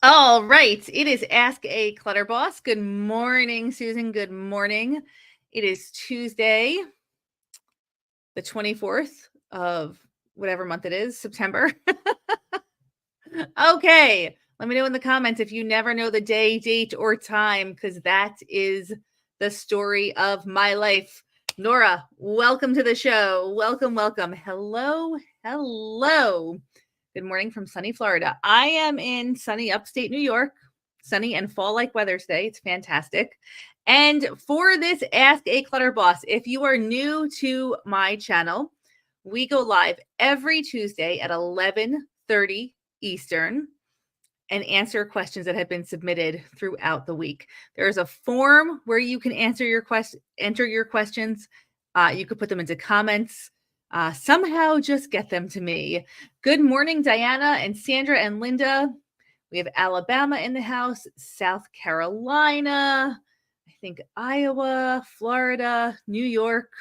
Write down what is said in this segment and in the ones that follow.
All right. It is Ask a Clutter Boss. Good morning, Susan. Good morning. It is Tuesday, the 24th of whatever month it is, September. Okay. Let me know in the comments if you never know the day, date, or time, because that is the story of my life. Nora, welcome to the show. Welcome, welcome. Hello, hello. Good morning from sunny Florida. I am in sunny upstate New York, sunny and fall-like weather today. It's fantastic. And for this Ask a Clutter Boss, if you are new to my channel, we go live every Tuesday at 11:30 Eastern and answer questions that have been submitted throughout the week. There's a form where you can enter your questions. You could put them into comments. Somehow just get them to me. Good morning, Diana and Sandra and Linda. We have Alabama in the house, South Carolina, I think Iowa, Florida, New York.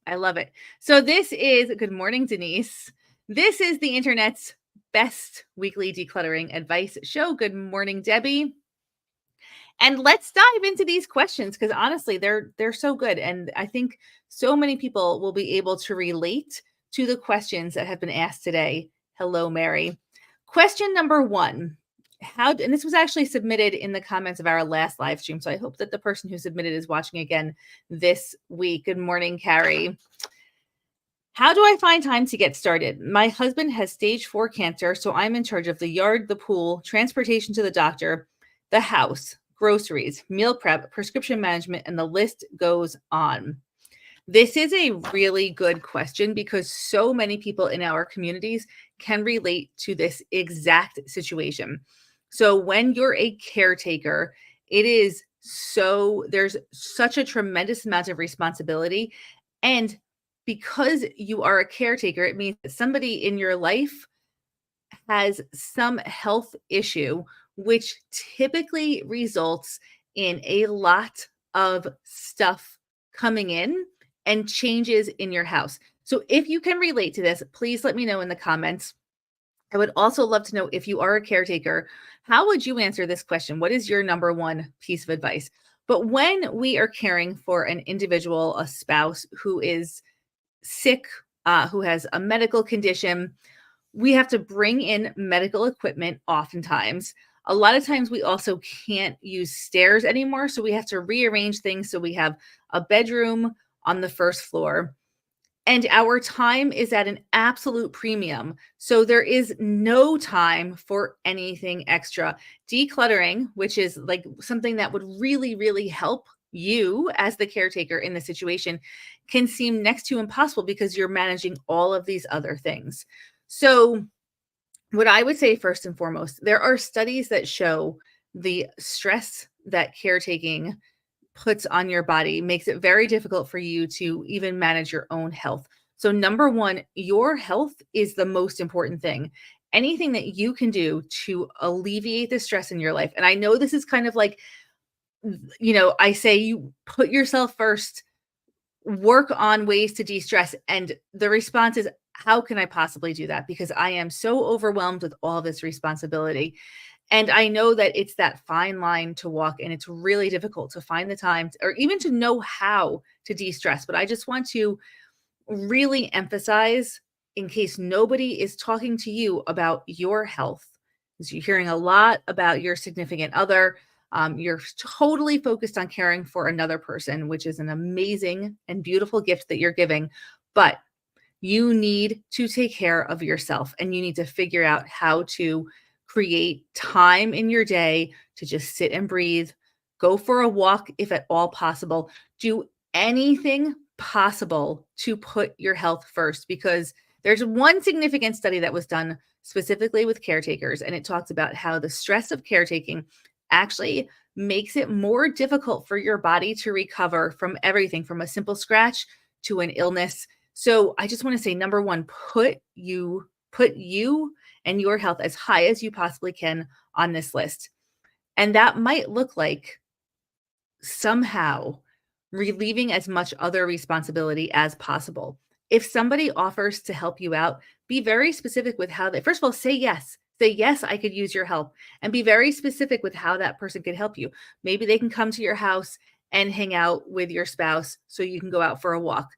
I love it. So this is, good morning, Denise. This is the internet's best weekly decluttering advice show. Good morning, Debbie. And let's dive into these questions because honestly, they're so good. And I think so many people will be able to relate to the questions that have been asked today. Hello, Mary. Question number one. And this was actually submitted in the comments of our last live stream. So I hope that the person who submitted is watching again this week. Good morning, Carrie. How do I find time to get started? My husband has stage 4 cancer, so I'm in charge of the yard, the pool, transportation to the doctor, the house, groceries, meal prep, prescription management, and the list goes on. This is a really good question because so many people in our communities can relate to this exact situation. So when you're a caretaker, there's such a tremendous amount of responsibility. And because you are a caretaker, it means that somebody in your life has some health issue, which typically results in a lot of stuff coming in and changes in your house. So if you can relate to this, please let me know in the comments. I would also love to know, if you are a caretaker, how would you answer this question? What is your number one piece of advice? But when we are caring for an individual, a spouse who is sick, who has a medical condition, we have to bring in medical equipment oftentimes. A lot of times we also can't use stairs anymore, so we have to rearrange things. So we have a bedroom on the first floor, and our time is at an absolute premium. So there is no time for anything extra. Decluttering, which is like something that would really, really help you as the caretaker in the situation, can seem next to impossible because you're managing all of these other things. So what I would say first and foremost, there are studies that show the stress that caretaking puts on your body makes it very difficult for you to even manage your own health. So number one, your health is the most important thing. Anything that you can do to alleviate the stress in your life. And I know this is kind of like, I say you put yourself first, work on ways to de-stress. And the response is, how can I possibly do that? Because I am so overwhelmed with all this responsibility. And I know that it's that fine line to walk, and it's really difficult to find the time or even to know how to de-stress. But I just want to really emphasize, in case nobody is talking to you about your health, because you're hearing a lot about your significant other. You're totally focused on caring for another person, which is an amazing and beautiful gift that you're giving. But you need to take care of yourself, and you need to figure out how to create time in your day to just sit and breathe, go for a walk if at all possible, do anything possible to put your health first, because there's one significant study that was done specifically with caretakers, and it talks about how the stress of caretaking actually makes it more difficult for your body to recover from everything from a simple scratch to an illness. So I just want to say, number one, put you and your health as high as you possibly can on this list. And that might look like somehow relieving as much other responsibility as possible. If somebody offers to help you out, be very specific with how they, first of all, say yes. Say, yes, I could use your help, and be very specific with how that person could help you. Maybe they can come to your house and hang out with your spouse so you can go out for a walk.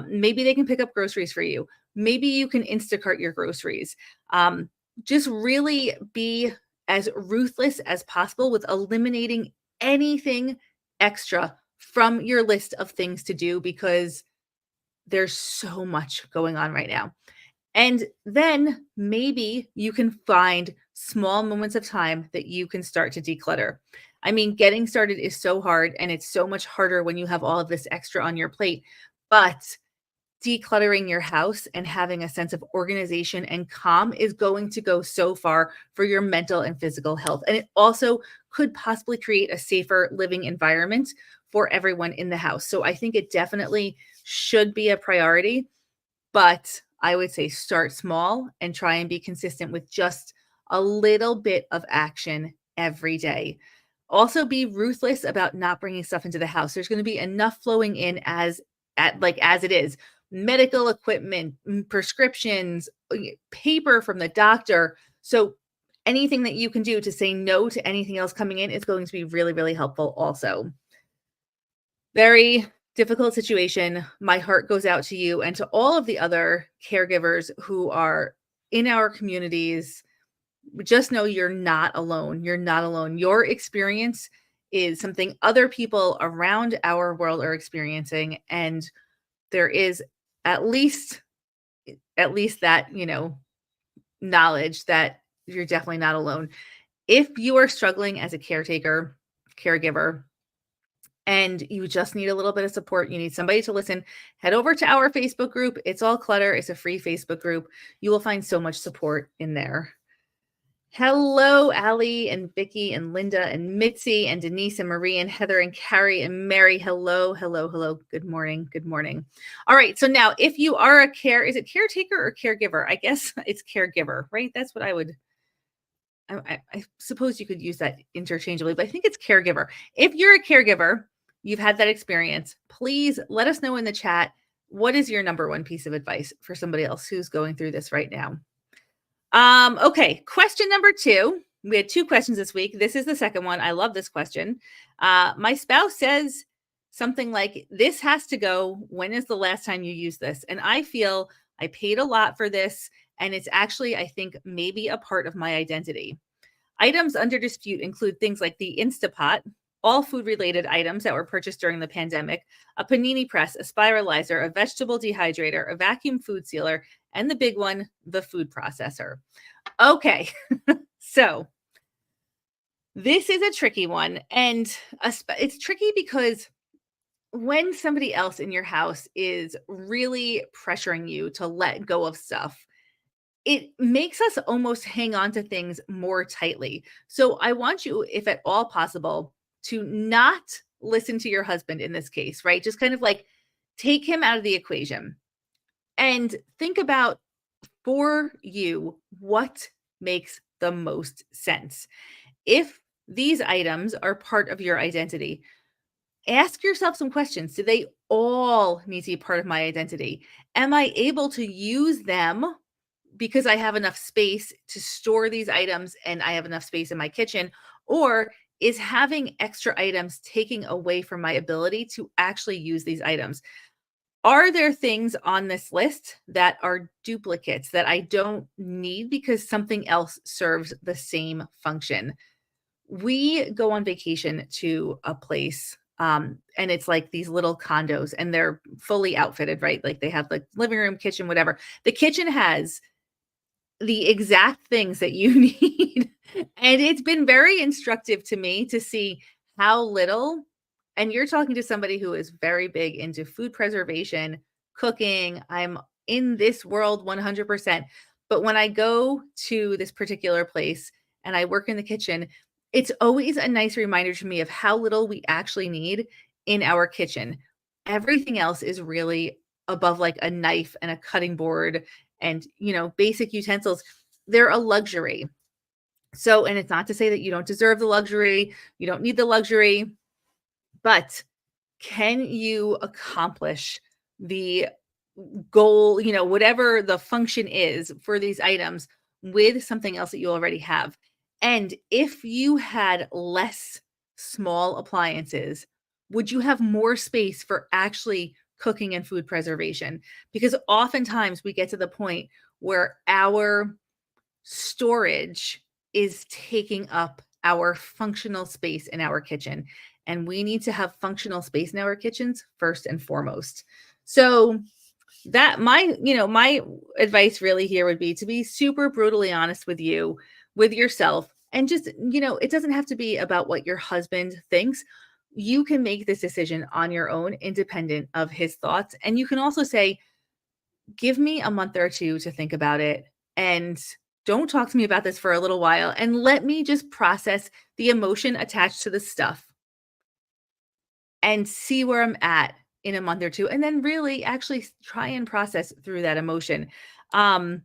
Maybe they can pick up groceries for you. Maybe you can Instacart your groceries. Um, just really be as ruthless as possible with eliminating anything extra from your list of things to do because there's so much going on right now. And then maybe you can find small moments of time that you can start to declutter. I mean, getting started is so hard and it's so much harder when you have all of this extra on your plate. But decluttering your house and having a sense of organization and calm is going to go so far for your mental and physical health. And it also could possibly create a safer living environment for everyone in the house. So I think it definitely should be a priority, but I would say start small and try and be consistent with just a little bit of action every day. Also be ruthless about not bringing stuff into the house. There's going to be enough flowing in as it is. Medical equipment, prescriptions, paper from the doctor. So anything that you can do to say no to anything else coming in is going to be really, really helpful also. Very difficult situation. My heart goes out to you and to all of the other caregivers who are in our communities. Just know you're not alone. You're not alone. Your experience is something other people around our world are experiencing, and there is at least that, knowledge that you're definitely not alone. If you are struggling as a caregiver, and you just need a little bit of support, you need somebody to listen, head over to our Facebook group. It's all Clutter. It's a free Facebook group. You will find so much support in there. Hello, Allie and Vicky and Linda and Mitzi and Denise and Marie and Heather and Carrie and Mary. Hello, hello, hello. Good morning. Good morning. All right. So now if you are is it caretaker or caregiver? I guess it's caregiver, right? That's what I suppose you could use that interchangeably, but I think it's caregiver. If you're a caregiver, you've had that experience, please let us know in the chat, what is your number one piece of advice for somebody else who's going through this right now? Okay, question number 2. We had 2 questions this week. This is the second one. I love this question. My spouse says something like, this has to go. When is the last time you used this? And I feel I paid a lot for this, and it's actually, I think, maybe a part of my identity. Items under dispute include things like the Instapot, all food-related items that were purchased during the pandemic, a panini press, a spiralizer, a vegetable dehydrator, a vacuum food sealer, and the big one, the food processor. Okay, so this is a tricky one, and it's tricky because when somebody else in your house is really pressuring you to let go of stuff, it makes us almost hang on to things more tightly. So I want you, if at all possible, to not listen to your husband in this case, right? Just kind of like take him out of the equation and think about, for you, what makes the most sense. If these items are part of your identity, ask yourself some questions. Do they all need to be part of my identity? Am I able to use them because I have enough space to store these items and I have enough space in my kitchen? Or is having extra items taking away from my ability to actually use these items? Are there things on this list that are duplicates that I don't need because something else serves the same function? We go on vacation to a place, and it's like these little condos, and they're fully outfitted, right? Like they have the living room, kitchen, whatever. The kitchen has the exact things that you need. And it's been very instructive to me to see how little, and you're talking to somebody who is very big into food preservation, cooking. I'm in this world 100%. But when I go to this particular place and I work in the kitchen, it's always a nice reminder to me of how little we actually need in our kitchen. Everything else is really above like a knife and a cutting board and, basic utensils. They're a luxury. So, and it's not to say that you don't deserve the luxury, you don't need the luxury, but can you accomplish the goal, whatever the function is for these items with something else that you already have. And if you had less small appliances, would you have more space for actually cooking and food preservation? Because oftentimes we get to the point where our storage is taking up our functional space in our kitchen. And we need to have functional space in our kitchens first and foremost. So that my advice really here would be to be super brutally honest with you, with yourself, and just, it doesn't have to be about what your husband thinks. You can make this decision on your own, independent of his thoughts. And you can also say, give me a month or two to think about it, and don't talk to me about this for a little while, and let me just process the emotion attached to the stuff and see where I'm at in a month or two, and then really actually try and process through that emotion. Um,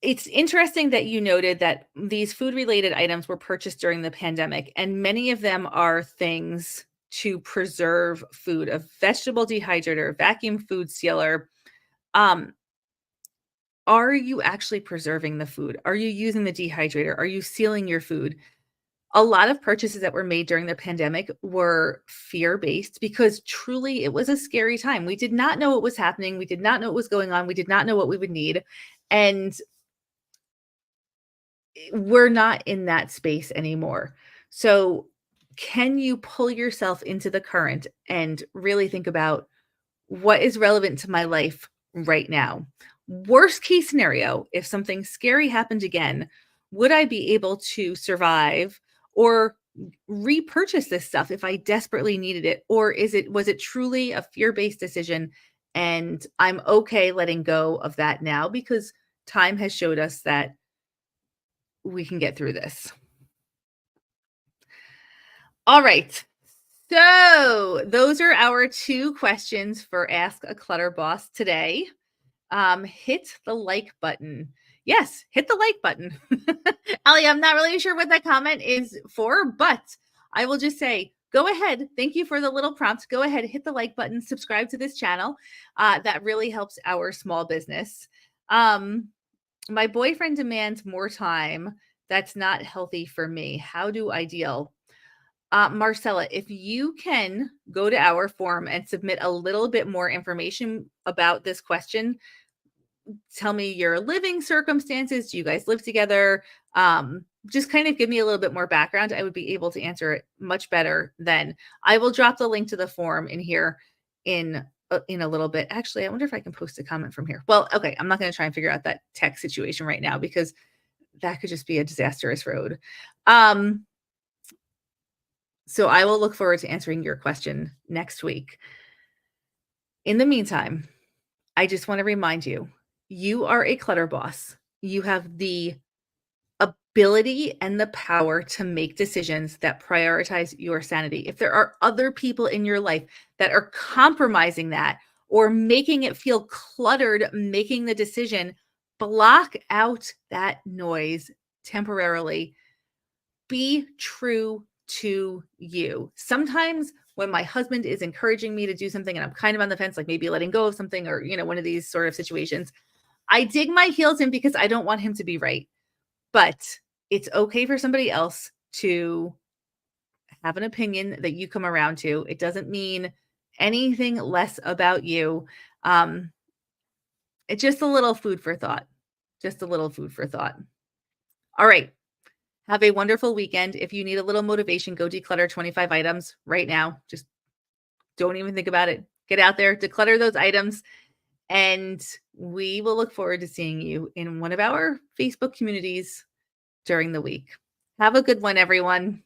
it's interesting that you noted that these food related items were purchased during the pandemic, and many of them are things to preserve food: a vegetable dehydrator, vacuum food sealer. Um, are you actually preserving the food? Are you using the dehydrator? Are you sealing your food? A lot of purchases that were made during the pandemic were fear-based because truly it was a scary time. We did not know what was happening. We did not know what was going on. We did not know what we would need. And we're not in that space anymore. So, can you pull yourself into the current and really think about what is relevant to my life right now? Worst case scenario, if something scary happened again, would I be able to survive or repurchase this stuff if I desperately needed it? Or was it truly a fear-based decision and I'm okay letting go of that now because time has showed us that we can get through this. All right. So, those are our two questions for Ask a Clutter Boss today. Hit the like button. Yes, hit the like button. Ellie, I'm not really sure what that comment is for, but I will just say, go ahead. Thank you for the little prompt. Go ahead, hit the like button, subscribe to this channel. That really helps our small business. My boyfriend demands more time. That's not healthy for me. How do I deal? Marcella, if you can go to our form and submit a little bit more information about this question, tell me your living circumstances. Do you guys live together? Just kind of give me a little bit more background. I would be able to answer it much better then. I will drop the link to the form in here in a little bit. Actually, I wonder if I can post a comment from here. Well, okay, I'm not going to try and figure out that tech situation right now because that could just be a disastrous road. So I will look forward to answering your question next week. In the meantime, I just want to remind you, you are a clutter boss. You have the ability and the power to make decisions that prioritize your sanity. If there are other people in your life that are compromising that or making it feel cluttered, making the decision, block out that noise temporarily. Be true to you. Sometimes when my husband is encouraging me to do something and I'm kind of on the fence, like maybe letting go of something or, one of these sort of situations, I dig my heels in because I don't want him to be right. But it's okay for somebody else to have an opinion that you come around to. It doesn't mean anything less about you. It's just a little food for thought. Just a little food for thought. All right. Have a wonderful weekend. If you need a little motivation, go declutter 25 items right now. Just don't even think about it. Get out there, declutter those items, and we will look forward to seeing you in one of our Facebook communities during the week. Have a good one, everyone.